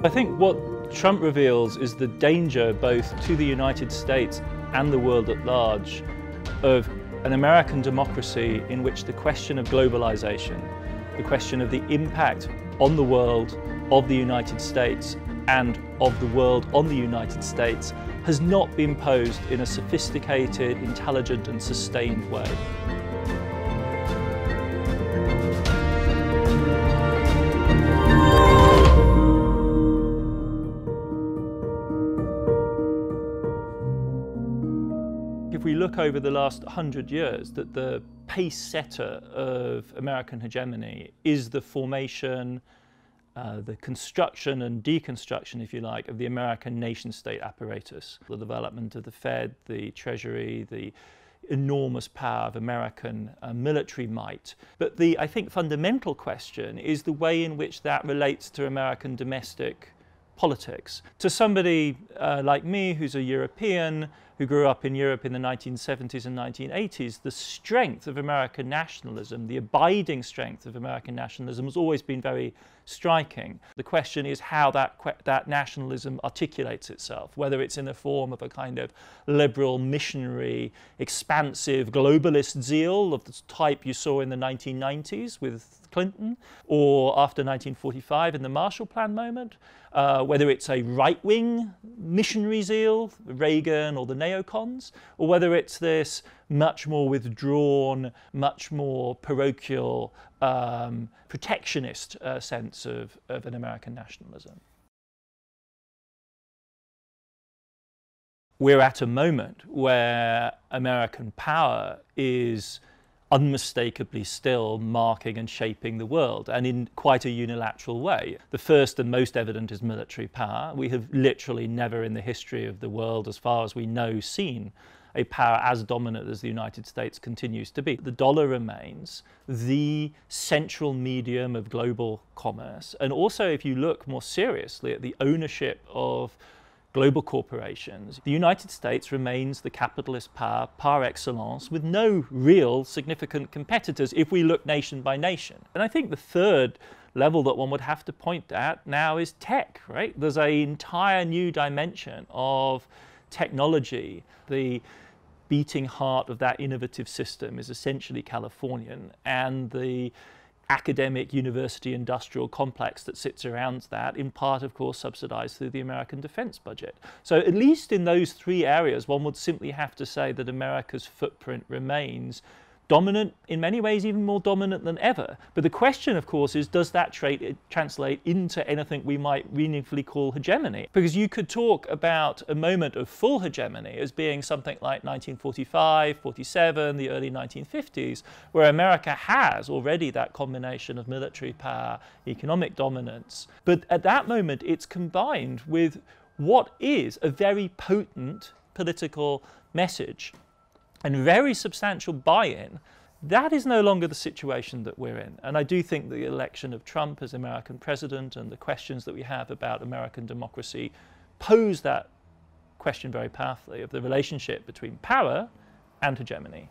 I think what Trump reveals is the danger both to the United States and the world at large of an American democracy in which the question of globalization, the question of the impact on the world of the United States and of the world on the United States has not been posed in a sophisticated, intelligent and sustained way. If we look over the last 100 years, that the pace setter of American hegemony is the formation, the construction and deconstruction, if you like, of the American nation-state apparatus. The development of the Fed, the Treasury, the enormous power of American military might. But the, I think, fundamental question is the way in which that relates to American domestic politics. To somebody like me, who's a European, who grew up in Europe in the 1970s and 1980s, the strength of American nationalism, the abiding strength of American nationalism has always been very striking. The question is how that nationalism articulates itself, whether it's in the form of a kind of liberal, missionary, expansive, globalist zeal of the type you saw in the 1990s with Clinton, or after 1945 in the Marshall Plan moment, whether it's a right-wing missionary zeal, Reagan or the neocons, or whether it's this much more withdrawn, much more parochial, protectionist sense of an American nationalism. We're at a moment where American power is unmistakably still marking and shaping the world, and in quite a unilateral way. The first and most evident is military power. We have literally never in the history of the world, as far as we know, seen a power as dominant as the United States continues to be. The dollar remains the central medium of global commerce, and also if you look more seriously at the ownership of global corporations, the United States remains the capitalist power par excellence, with no real significant competitors if we look nation by nation. And I think the third level that one would have to point at now is tech, right? There's an entire new dimension of technology. The beating heart of that innovative system is essentially Californian, and the academic university industrial complex that sits around that, in part, of course, subsidized through the American defense budget. So at least in those three areas, one would simply have to say that America's footprint remains dominant, in many ways even more dominant than ever. But the question, of course, is does that translate into anything we might meaningfully call hegemony? Because you could talk about a moment of full hegemony as being something like 1945, 47, the early 1950s, where America has already that combination of military power, economic dominance. But at that moment, it's combined with what is a very potent political message and very substantial buy-in. That is no longer the situation that we're in. And I do think the election of Trump as American president and the questions that we have about American democracy pose that question very powerfully of the relationship between power and hegemony.